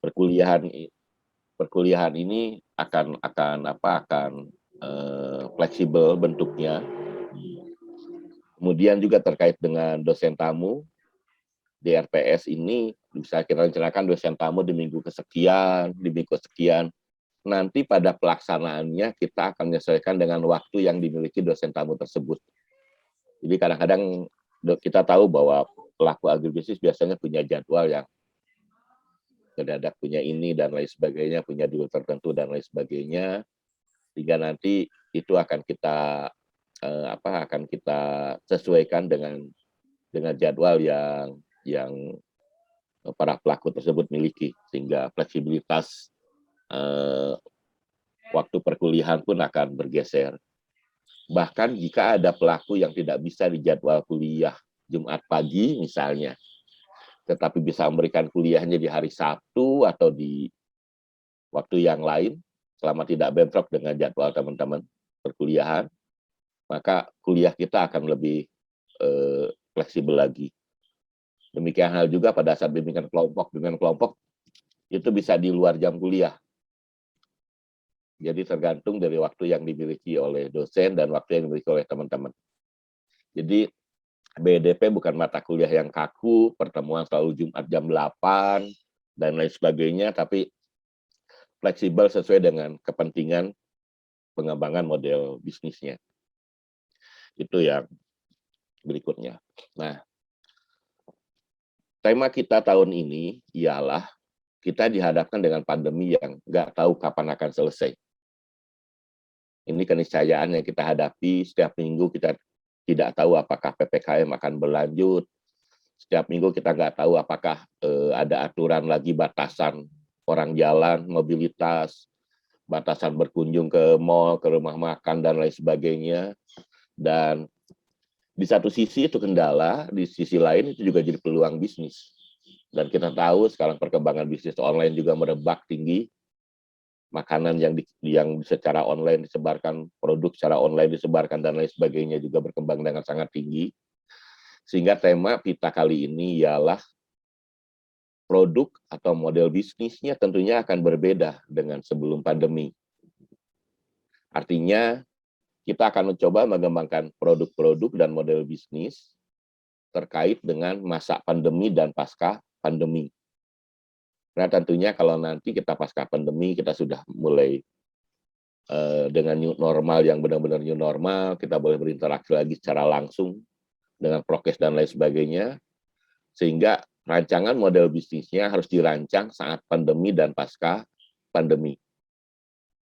perkuliahan perkuliahan ini akan fleksibel bentuknya. Kemudian juga terkait dengan dosen tamu, di RPS ini bisa kita rencanakan dosen tamu di minggu kesekian, di minggu kesekian. Nanti pada pelaksanaannya kita akan menyesuaikan dengan waktu yang dimiliki dosen tamu tersebut. Jadi kadang-kadang kita tahu bahwa pelaku agribisnis biasanya punya jadwal yang mendadak, punya ini dan lain sebagainya, punya deal tertentu dan lain sebagainya, sehingga nanti itu akan kita akan kita sesuaikan dengan jadwal yang para pelaku tersebut miliki, sehingga fleksibilitas waktu perkuliahan pun akan bergeser. Bahkan jika ada pelaku yang tidak bisa di jadwal kuliah Jumat pagi misalnya, tetapi bisa memberikan kuliahnya di hari Sabtu atau di waktu yang lain, selama tidak bentrok dengan jadwal teman-teman perkuliahan, maka kuliah kita akan lebih fleksibel lagi. Demikian hal juga pada saat bimbingan kelompok. Bimbingan kelompok itu bisa di luar jam kuliah. Jadi tergantung dari waktu yang dimiliki oleh dosen dan waktu yang dimiliki oleh teman-teman. Jadi BDP bukan mata kuliah yang kaku, pertemuan selalu Jumat jam 8, dan lain sebagainya, tapi fleksibel sesuai dengan kepentingan pengembangan model bisnisnya. Itu yang berikutnya. Nah, tema kita tahun ini ialah kita dihadapkan dengan pandemi yang nggak tahu kapan akan selesai. Ini keniscayaan yang kita hadapi. Setiap minggu kita tidak tahu apakah PPKM akan berlanjut. Setiap minggu kita nggak tahu apakah ada aturan lagi batasan orang jalan, mobilitas, batasan berkunjung ke mal, ke rumah makan, dan lain sebagainya. Dan di satu sisi itu kendala, di sisi lain itu juga jadi peluang bisnis. Dan kita tahu sekarang perkembangan bisnis online juga merebak tinggi. Makanan yang secara online disebarkan, produk secara online disebarkan, dan lain sebagainya juga berkembang dengan sangat tinggi. Sehingga tema kita kali ini ialah produk atau model bisnisnya tentunya akan berbeda dengan sebelum pandemi. Artinya, kita akan mencoba mengembangkan produk-produk dan model bisnis terkait dengan masa pandemi dan pasca pandemi. Nah, tentunya kalau nanti kita pasca pandemi, kita sudah mulai dengan new normal yang benar-benar new normal, kita boleh berinteraksi lagi secara langsung dengan prokes dan lain sebagainya, sehingga rancangan model bisnisnya harus dirancang saat pandemi dan pasca pandemi.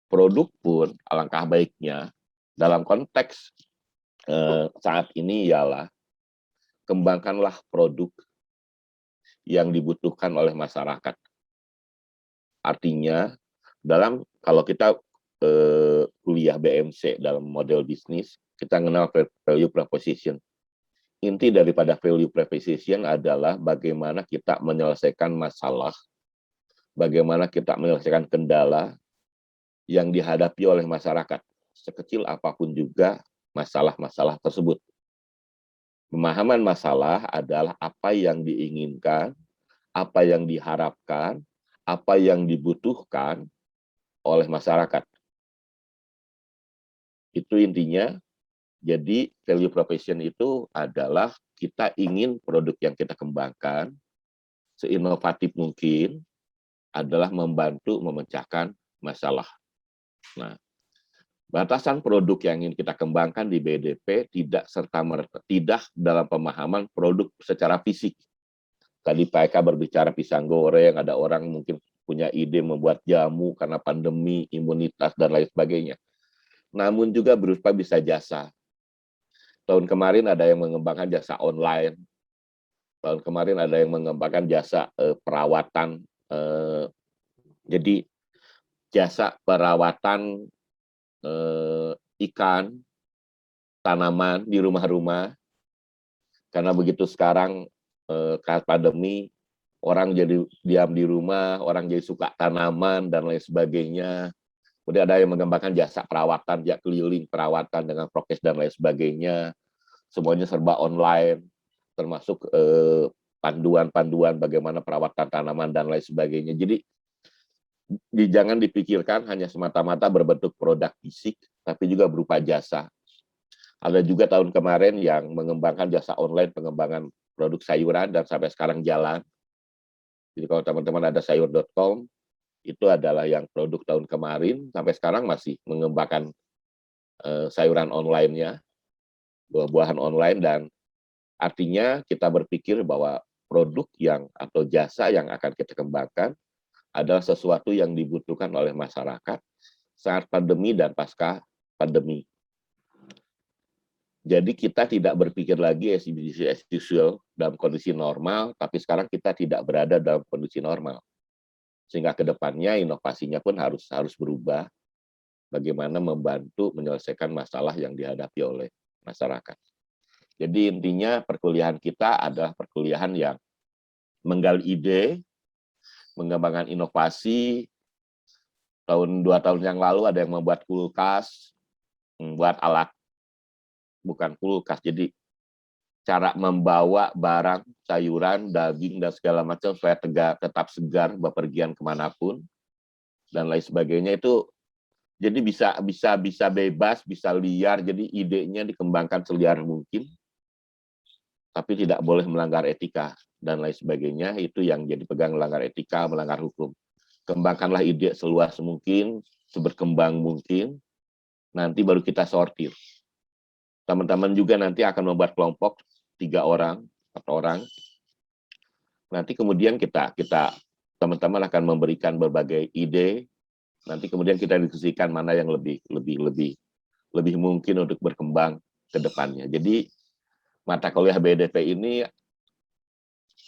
Produk pun alangkah baiknya dalam konteks saat ini ialah kembangkanlah produk yang dibutuhkan oleh masyarakat. Artinya, kalau kita kuliah BMC dalam model bisnis, kita mengenal value proposition. Inti daripada value proposition adalah bagaimana kita menyelesaikan masalah, bagaimana kita menyelesaikan kendala yang dihadapi oleh masyarakat, sekecil apapun juga masalah-masalah tersebut. Pemahaman masalah adalah apa yang diinginkan, apa yang diharapkan, apa yang dibutuhkan oleh masyarakat. Itu intinya. Jadi value proposition itu adalah kita ingin produk yang kita kembangkan seinovatif mungkin adalah membantu memecahkan masalah. Nah, batasan produk yang ingin kita kembangkan di BDP tidak tidak dalam pemahaman produk secara fisik. Tadi Pak Eka berbicara pisang goreng, ada orang mungkin punya ide membuat jamu karena pandemi, imunitas, dan lain sebagainya. Namun juga berupa bisa jasa. Tahun kemarin ada yang mengembangkan jasa online. Tahun kemarin ada yang mengembangkan jasa perawatan. Jadi jasa perawatan ikan, tanaman di rumah-rumah. Karena begitu sekarang saat pandemi, orang jadi diam di rumah, orang jadi suka tanaman dan lain sebagainya. Kemudian ada yang mengembangkan jasa perawatan, jasa keliling perawatan dengan prokes dan lain sebagainya. Semuanya serba online, termasuk panduan-panduan bagaimana perawatan tanaman dan lain sebagainya. Jadi jangan dipikirkan hanya semata-mata berbentuk produk fisik, tapi juga berupa jasa. Ada juga tahun kemarin yang mengembangkan jasa online pengembangan produk sayuran dan sampai sekarang jalan. Jadi kalau teman-teman ada sayur.com, itu adalah yang produk tahun kemarin, sampai sekarang masih mengembangkan sayuran online-nya, buah-buahan online, dan artinya kita berpikir bahwa produk yang atau jasa yang akan kita kembangkan adalah sesuatu yang dibutuhkan oleh masyarakat saat pandemi dan pasca pandemi. Jadi kita tidak berpikir lagi as usual dalam kondisi normal, tapi sekarang kita tidak berada dalam kondisi normal. Sehingga ke depannya inovasinya pun harus berubah, bagaimana membantu menyelesaikan masalah yang dihadapi oleh masyarakat. Jadi intinya perkuliahan kita adalah perkuliahan yang menggali ide, mengembangkan inovasi. Tahun 2 tahun yang lalu ada yang membuat kulkas, membuat alat, bukan kulkas, jadi cara membawa barang, sayuran, daging, dan segala macam supaya tetap segar bepergian kemanapun, dan lain sebagainya. Itu jadi bisa bebas, bisa liar, jadi idenya dikembangkan seliar mungkin, tapi tidak boleh melanggar etika, dan lain sebagainya. Itu yang jadi pegang melanggar etika, melanggar hukum. Kembangkanlah ide seluas mungkin, seberkembang mungkin, nanti baru kita sortir. Teman-teman juga nanti akan membuat kelompok 3 orang, 4 orang. Nanti kemudian kita teman-teman akan memberikan berbagai ide. Nanti kemudian kita diskusikan mana yang lebih mungkin untuk berkembang ke depannya. Jadi mata kuliah BDP ini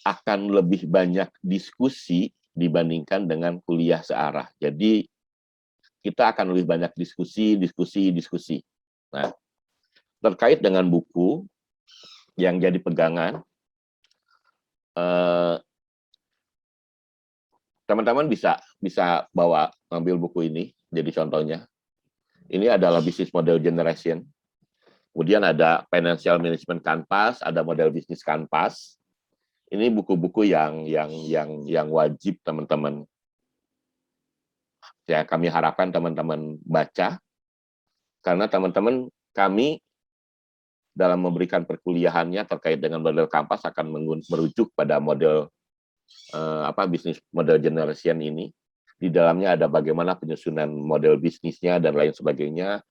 akan lebih banyak diskusi dibandingkan dengan kuliah searah. Jadi kita akan lebih banyak diskusi. Nah, terkait dengan buku yang jadi pegangan, teman-teman bisa ngambil buku ini jadi contohnya. Ini adalah Business Model Generation. Kemudian ada Financial Management Canvas, ada model bisnis Canvas. Ini buku-buku yang wajib teman-teman. Ya, kami harapkan teman-teman baca, karena teman-teman kami dalam memberikan perkuliahannya terkait dengan model Canvas akan merujuk pada model bisnis model generation ini. Di dalamnya ada bagaimana penyusunan model bisnisnya dan lain sebagainya.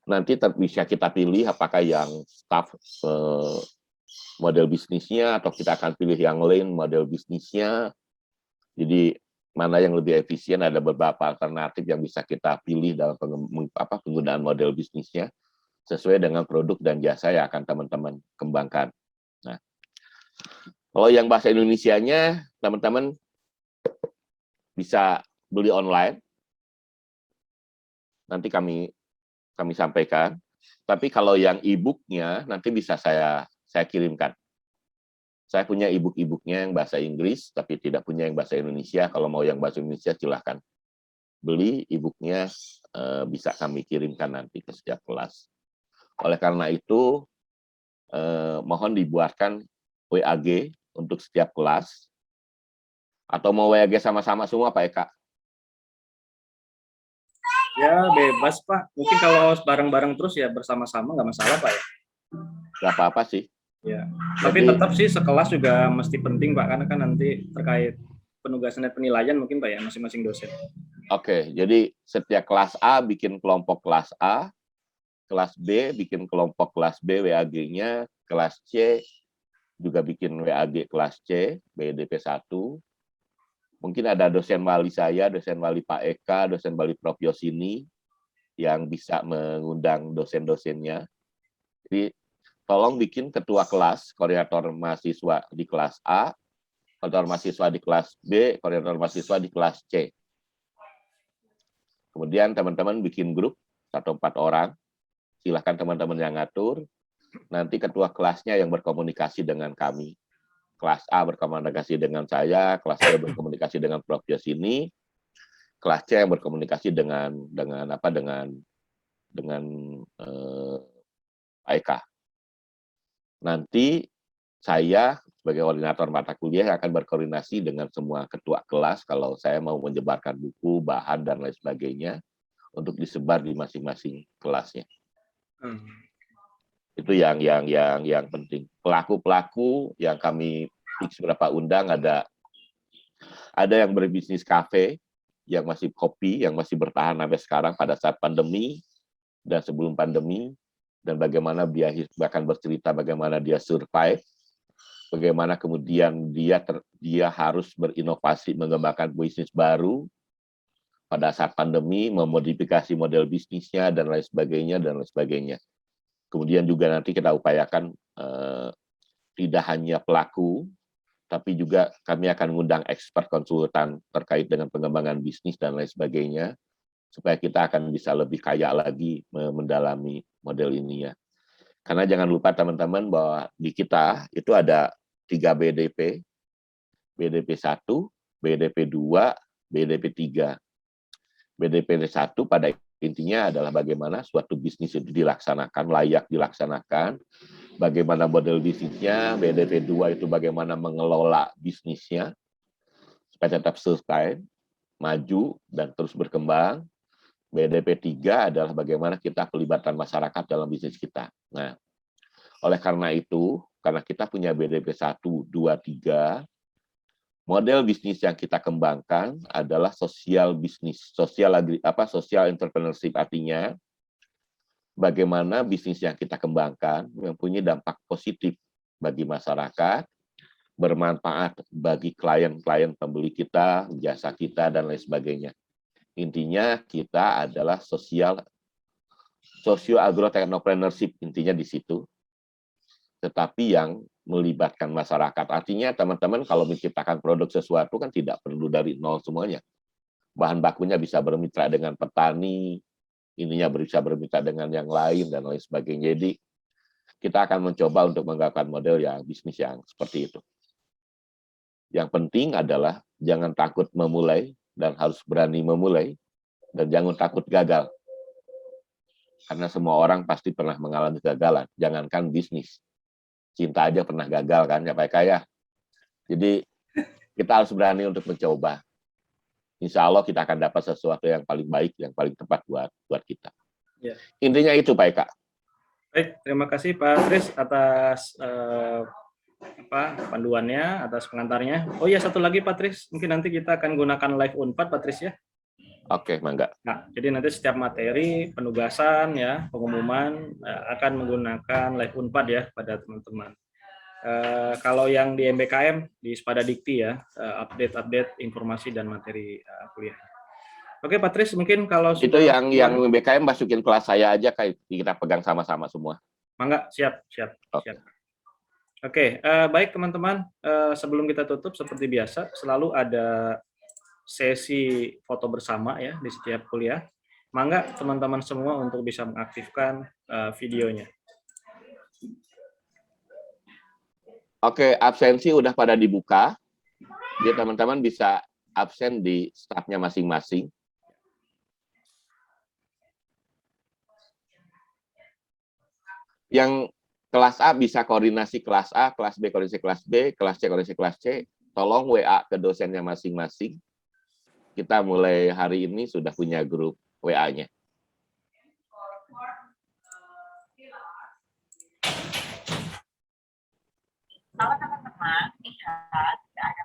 Nanti bisa kita pilih apakah yang staff model bisnisnya, atau kita akan pilih yang lain model bisnisnya. Jadi mana yang lebih efisien, ada beberapa alternatif yang bisa kita pilih dalam penggunaan model bisnisnya sesuai dengan produk dan jasa yang akan teman-teman kembangkan. Nah, kalau yang bahasa Indonesianya, teman-teman bisa beli online. Nanti kami sampaikan. Tapi kalau yang e-book-nya nanti bisa saya kirimkan. Saya punya e-book-nya yang bahasa Inggris, tapi tidak punya yang bahasa Indonesia. Kalau mau yang bahasa Indonesia, silahkan beli e-book-nya, bisa kami kirimkan nanti ke setiap kelas. Oleh karena itu, mohon dibuatkan WAG untuk setiap kelas. Atau mau WAG sama-sama semua, Pak Eka? Ya, bebas, Pak. Mungkin kalau bareng-bareng terus ya bersama-sama, nggak masalah, Pak ya? Nggak apa-apa sih. Ya. Tapi tetap sih sekelas juga mesti penting, Pak, karena kan nanti terkait penugasan dan penilaian mungkin, Pak ya, masing-masing dosen. Oke, jadi setiap kelas A bikin kelompok kelas A, kelas B bikin kelompok kelas B WAG-nya, kelas C juga bikin WAG kelas C, BDP 1. Mungkin ada dosen wali saya, dosen wali Pak Eka, dosen wali Prof. Yosini, yang bisa mengundang dosen-dosennya. Jadi tolong bikin ketua kelas, koordinator mahasiswa di kelas A, koordinator mahasiswa di kelas B, koordinator mahasiswa di kelas C. Kemudian teman-teman bikin grup 1-4 orang, silahkan teman-teman yang ngatur. Nanti ketua kelasnya yang berkomunikasi dengan kami. Kelas A berkomunikasi dengan saya, kelas B berkomunikasi dengan Prof. Yosini, kelas C yang berkomunikasi dengan Pak Eka. Nanti saya sebagai koordinator mata kuliah akan berkoordinasi dengan semua ketua kelas kalau saya mau menyebarkan buku, bahan, dan lain sebagainya untuk disebar di masing-masing kelasnya. Itu yang penting. Pelaku-pelaku yang kami beberapa undang ada yang berbisnis kafe, yang masih kopi, yang masih bertahan sampai sekarang pada saat pandemi dan sebelum pandemi, dan bagaimana dia bahkan bercerita bagaimana dia survive, bagaimana kemudian dia harus berinovasi mengembangkan bisnis baru pada saat pandemi, memodifikasi model bisnisnya dan lain sebagainya. Kemudian juga nanti kita upayakan tidak hanya pelaku, tapi juga kami akan mengundang expert konsultan terkait dengan pengembangan bisnis dan lain sebagainya, supaya kita akan bisa lebih kaya lagi mendalami model ini ya. Karena jangan lupa teman-teman bahwa di kita itu ada 3 BDP, BDP 1, BDP 2, BDP 3. BDP 1 pada intinya adalah bagaimana suatu bisnis itu dilaksanakan, layak dilaksanakan, bagaimana model bisnisnya. BDP 2 itu bagaimana mengelola bisnisnya, supaya tetap sustain, maju, dan terus berkembang. BDP 3 adalah bagaimana kita pelibatan masyarakat dalam bisnis kita. Nah, oleh karena itu, karena kita punya BDP 1, 2, 3, model bisnis yang kita kembangkan adalah sosial bisnis, social entrepreneurship, artinya bagaimana bisnis yang kita kembangkan mempunyai dampak positif bagi masyarakat, bermanfaat bagi klien-klien pembeli kita, jasa kita, dan lain sebagainya. Intinya kita adalah socio-agro-technopreneurship, intinya di situ. Tetapi yang melibatkan masyarakat. Artinya teman-teman kalau menciptakan produk sesuatu kan tidak perlu dari nol semuanya. Bahan bakunya bisa bermitra dengan petani, ininya bisa bermitra dengan yang lain, dan lain sebagainya. Jadi kita akan mencoba untuk menggunakan model yang bisnis yang seperti itu. Yang penting adalah jangan takut memulai, dan harus berani memulai, dan jangan takut gagal. Karena semua orang pasti pernah mengalami kegagalan, jangankan bisnis. Cinta aja pernah gagal kan, ya Pak Eka ya. Jadi kita harus berani untuk mencoba. Insya Allah kita akan dapat sesuatu yang paling baik, yang paling tepat buat kita. Ya. Intinya itu Pak Eka. Baik, terima kasih Pak Tris atas panduannya, atas pengantarnya. Oh iya, satu lagi Pak Tris, mungkin nanti kita akan gunakan live Unpad Pak Tris ya. Oke, mangga. Nah, jadi nanti setiap materi, penugasan ya, pengumuman akan menggunakan live Unpad ya pada teman-teman. Kalau yang di MBKM di Spada Dikti ya, update informasi dan materi kuliah. Oke Pak Tris, mungkin kalau itu sudah yang MBKM masukin kelas saya aja, kayak kita pegang sama-sama semua. Mangga, siap. Okay. Siap. Oke, baik teman-teman, sebelum kita tutup seperti biasa selalu ada sesi foto bersama ya di setiap kuliah. Mangga teman-teman semua untuk bisa mengaktifkan videonya. Oke, absensi udah pada dibuka. Jadi teman-teman bisa absen di staffnya masing-masing. Yang kelas A bisa koordinasi kelas A, kelas B koordinasi kelas B, kelas C koordinasi kelas C. Tolong WA ke dosennya masing-masing. Kita mulai hari ini sudah punya grup WA-nya. Kalau teman-teman lihat tidak ada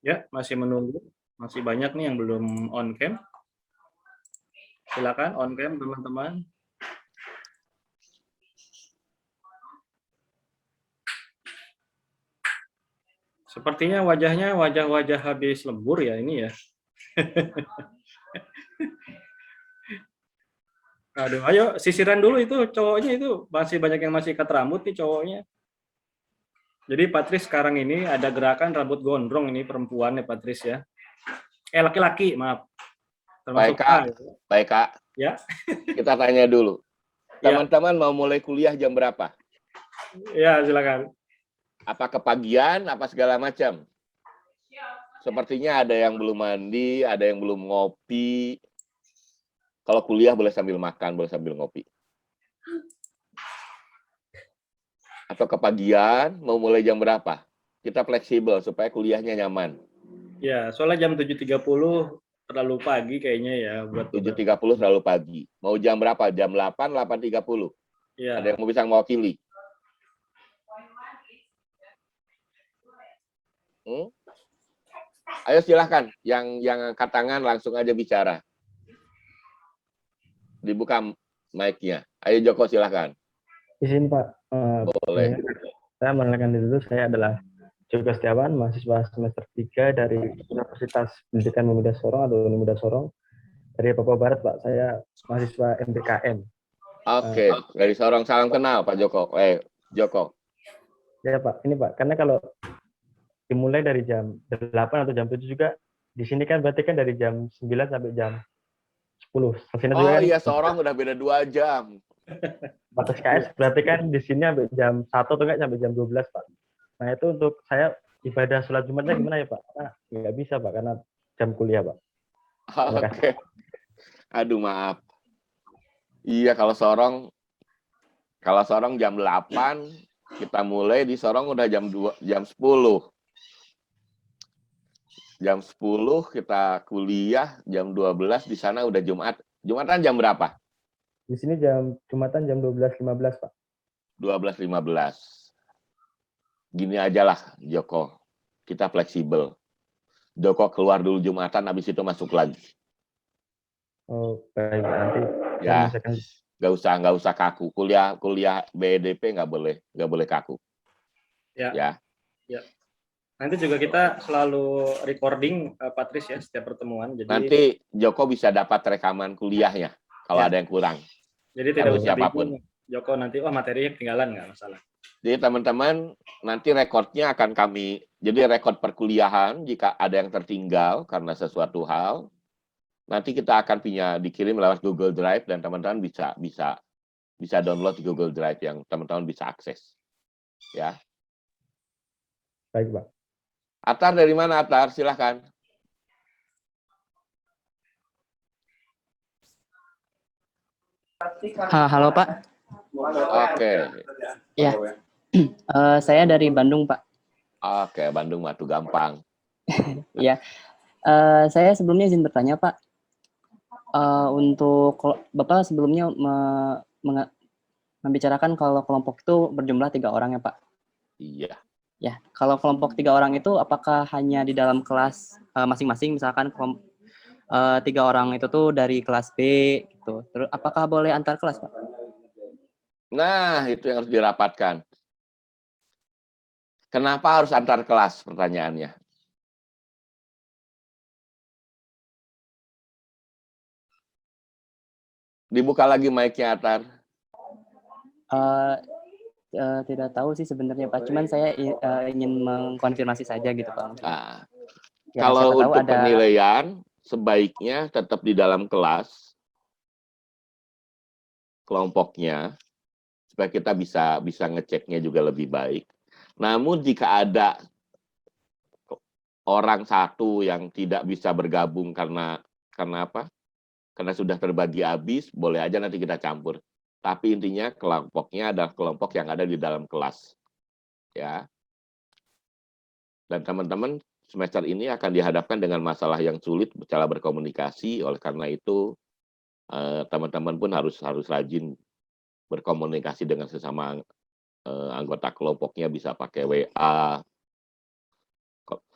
Ya, masih menunggu. Masih banyak nih yang belum on cam. Silakan on cam teman-teman. Sepertinya wajahnya wajah-wajah habis lembur ya ini ya. Aduh, ayo sisiran dulu itu cowoknya, itu masih banyak yang masih ikat rambut nih cowoknya. Jadi Patris sekarang ini ada gerakan rambut gondrong, ini perempuan ya Patris ya. Laki-laki, maaf. Baik Kak, baik Kak. Ya. Kita tanya dulu. Teman-teman mau mulai kuliah jam berapa? Ya, silakan. Apa kepagian, apa segala macam? Sepertinya ada yang belum mandi, ada yang belum ngopi. Kalau kuliah boleh sambil makan, boleh sambil ngopi. Atau kepagian, mau mulai jam berapa? Kita fleksibel supaya kuliahnya nyaman. Ya, soalnya jam 7.30 terlalu pagi kayaknya ya buat 7.30 terlalu pagi. Mau jam berapa? Jam 8, 8.30. ya. Ada yang mau bisa mewakili? Ayo silahkan, yang angkat tangan langsung aja bicara. Dibuka mic-nya. Ayo Joko silahkan. Izin Pak, Boleh. saya mengenalkan diri dulu, saya adalah Joko Setiawan, mahasiswa semester 3 dari Universitas Pendidikan Pemuda Sorong atau Pemuda Sorong dari Papua Barat, Pak. Saya mahasiswa MBKM. Oke, dari seorang salam kenal Pak Joko. Joko. Ya Pak, ini Pak, karena kalau dimulai dari jam 8 atau jam 7 juga, di sini kan berarti kan dari jam 9 sampai jam 10. Sini Oh juga kan, iya, seorang udah beda 2 jam. batas KS berarti kan di sini sampai jam 1 atau enggak sampai jam 12, Pak. Nah itu untuk saya ibadah sholat Jumatnya gimana ya Pak? Karena nggak bisa Pak, karena jam kuliah Pak. Oke. Aduh maaf. Iya, kalau Sorong jam 8, kita mulai di Sorong udah jam 10. Jam 10 kita kuliah, jam 12 di sana udah Jumat. Jumatan jam berapa? Di sini Jumatan jam 12.15 Pak. 12.15. Gini aja lah, Joko. Kita fleksibel. Joko keluar dulu Jumatan, habis itu masuk lagi. Oh, baik nanti. Ya, nggak usah kaku. Kuliah BEDP nggak boleh kaku. Ya. Nanti juga kita selalu recording, Pak Tris ya, setiap pertemuan. Jadi nanti Joko bisa dapat rekaman kuliahnya kalau ada yang kurang. jadi tidak usah siapapun. bingung. Joko nanti, materinya ketinggalan nggak masalah. Jadi teman-teman, nanti rekodnya akan jadi rekod perkuliahan jika ada yang tertinggal karena sesuatu hal, nanti kita akan dikirim lewat Google Drive dan teman-teman bisa download di Google Drive yang teman-teman bisa akses. Ya. Baik, Pak. Atar dari mana, Atar? Silahkan. Halo Pak. Oke. Ya, saya dari Bandung Pak. Oke, Bandung mah tuh gampang. Ya, saya sebelumnya izin bertanya Pak. Untuk Bapak sebelumnya membicarakan kalau kelompok itu berjumlah 3 orang ya Pak. Iya. Ya, kalau kelompok 3 orang itu apakah hanya di dalam kelas masing-masing, misalkan 3 orang itu tuh dari kelas B gitu. Terus apakah boleh antar kelas Pak? Nah, itu yang harus dirapatkan. Kenapa harus antar kelas, pertanyaannya? Dibuka lagi mic-nya, Atar. Tidak tahu sih sebenarnya Pak. Cuman saya ingin mengkonfirmasi saja gitu Pak. Nah, Ya, kalau tahu untuk penilaian, sebaiknya tetap di dalam kelas kelompoknya, supaya kita bisa ngeceknya juga lebih baik. Namun jika ada orang satu yang tidak bisa bergabung karena apa? Karena sudah terbagi habis, boleh aja nanti kita campur. Tapi intinya kelompoknya adalah kelompok yang ada di dalam kelas. Ya. Dan teman-teman semester ini akan dihadapkan dengan masalah yang sulit cara berkomunikasi. Oleh karena itu, teman-teman pun harus rajin berkomunikasi dengan sesama anggota kelompoknya, bisa pakai WA.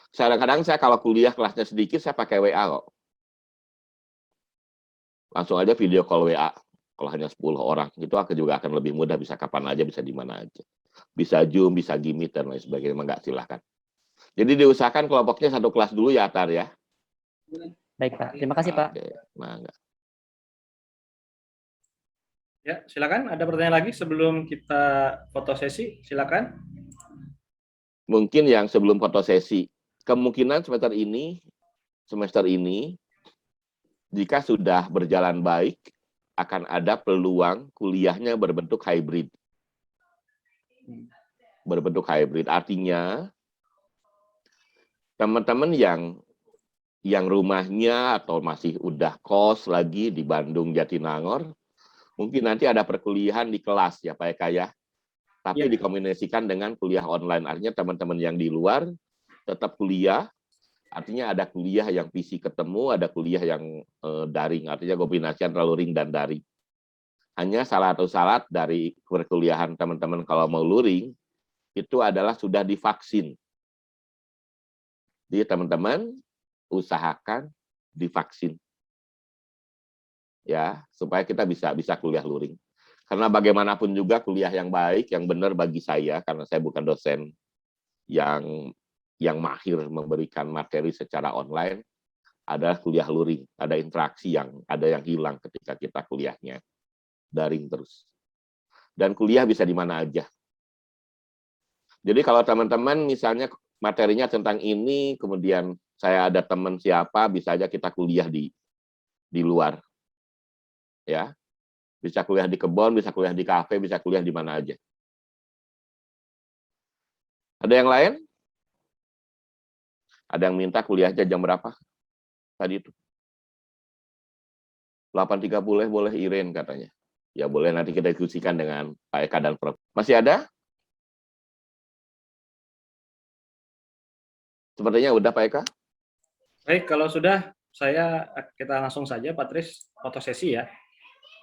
Kadang-kadang saya kalau kuliah kelasnya sedikit, saya pakai WA kok. Langsung aja video call WA. Kalau hanya 10 orang, itu juga akan lebih mudah, bisa kapan aja, bisa di mana aja. Bisa Zoom, bisa Gmeet, dan lain sebagainya. Enggak, silahkan. Jadi diusahakan kelompoknya satu kelas dulu ya, Atar ya. Baik Pak, terima kasih Pak. Oke, mangga. Ya, silakan. Ada pertanyaan lagi sebelum kita foto sesi? Silakan. Mungkin yang sebelum foto sesi, kemungkinan semester ini, jika sudah berjalan baik, akan ada peluang kuliahnya berbentuk hybrid. Berbentuk hybrid artinya teman-teman yang yang rumahnya atau masih udah kos lagi di Bandung, Jatinangor, mungkin nanti ada perkuliahan di kelas ya Pak Eka ya. Tapi Ya. dikombinasikan dengan kuliah online. Artinya teman-teman yang di luar tetap kuliah. Artinya ada kuliah yang PC ketemu, ada kuliah yang daring. Artinya kombinasi antara luring dan daring. Hanya salah satu syarat dari perkuliahan teman-teman kalau mau luring, itu adalah sudah divaksin. Jadi teman-teman usahakan divaksin. Ya, supaya kita bisa kuliah luring. Karena bagaimanapun juga kuliah yang baik, yang benar bagi saya, karena saya bukan dosen yang mahir memberikan materi secara online, adalah kuliah luring. Ada interaksi yang hilang ketika kita kuliahnya daring terus. Dan kuliah bisa di mana aja. Jadi kalau teman-teman misalnya materinya tentang ini, kemudian saya ada teman siapa, bisa aja kita kuliah di luar. Ya. Bisa kuliah di kebun, bisa kuliah di kafe, bisa kuliah di mana aja. Ada yang lain? Ada yang minta kuliahnya jam berapa? Tadi itu. 8.30 boleh Iren katanya. Ya boleh, nanti kita diskusikan dengan Pak Eka dan Prof. Masih ada? Sepertinya udah Pak Eka. Baik, kalau sudah kita langsung saja Pak Tris foto sesi ya.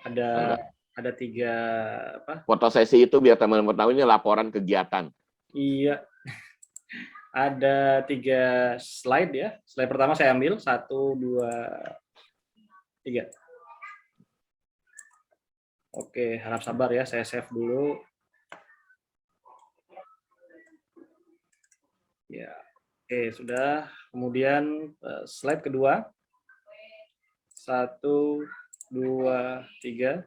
Ada 3 apa? Foto sesi itu biar teman-teman tahu ini laporan kegiatan. Iya. Ada 3 slide ya. Slide pertama saya ambil 1, 2, 3. Oke, harap sabar ya, saya save dulu. Ya, oke sudah. Kemudian slide kedua. 1, 2, 3.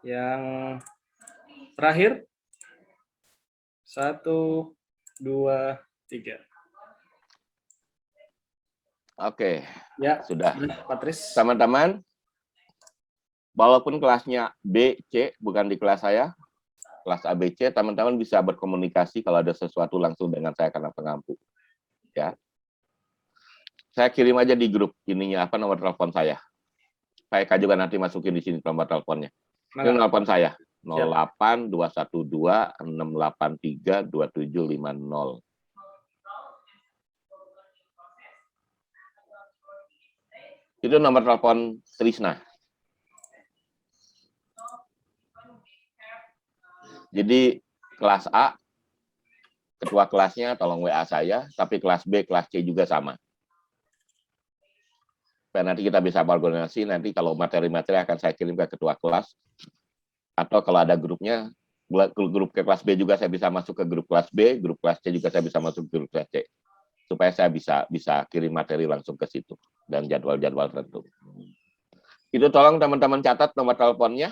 Yang terakhir 1, 2, 3. Oke, Ya, sudah. Pak Tris. Teman-teman, walaupun kelasnya B, C, bukan di kelas saya, kelas ABC, teman-teman bisa berkomunikasi kalau ada sesuatu langsung dengan saya karena pengampu. Ya. Saya kirim aja di grup ininya nomor telepon saya. Pak Eka juga nanti masukin di sini nomor teleponnya. Ini telepon saya 08 212 683 2750. Itu nomor telepon Trisna. Jadi kelas A, ketua kelasnya tolong WA saya, tapi kelas B, kelas C juga sama. Dan nanti kita bisa berkoordinasi, nanti kalau materi-materi akan saya kirim ke ketua kelas, atau kalau ada grupnya, grup ke kelas B juga saya bisa masuk ke grup kelas B, grup kelas C juga saya bisa masuk ke grup kelas C. Supaya saya bisa kirim materi langsung ke situ, dan jadwal-jadwal tertentu. Itu tolong teman-teman catat nomor teleponnya,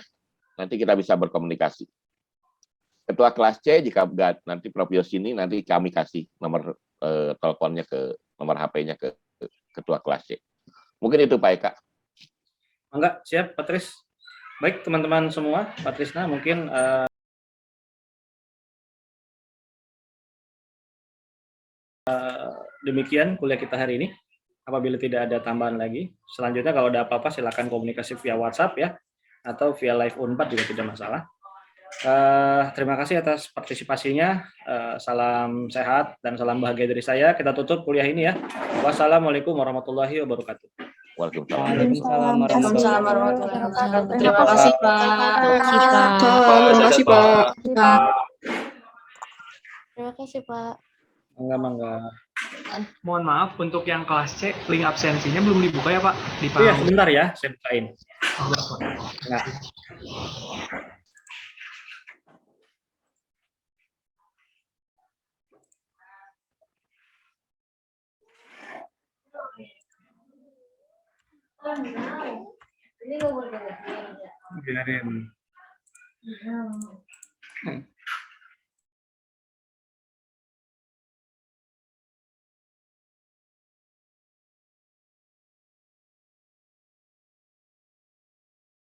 nanti kita bisa berkomunikasi. Ketua kelas C, jika nanti Prof. Yosini, nanti kami kasih nomor teleponnya nomor HP-nya ke ketua kelas C. Mungkin itu Pak Eka. Enggak, siap Pak Tris. Baik teman-teman semua, Pak Trisna mungkin demikian kuliah kita hari ini. Apabila tidak ada tambahan lagi, selanjutnya kalau ada apa-apa silakan komunikasi via WhatsApp ya, atau via live Unpad juga tidak masalah. Terima kasih atas partisipasinya. Salam sehat dan salam bahagia dari saya. Kita tutup kuliah ini ya. Wassalamualaikum warahmatullahi wabarakatuh. Waalaikumsalam warahmatullahi wabarakatuh. Terima kasih Pak. Terima kasih Pak. Terima kasih Pak. Mangga. Mohon maaf, untuk yang kelas C, link absensinya belum dibuka ya Pak? Iya, sebentar ya, saya bukain. Nah. Biarin.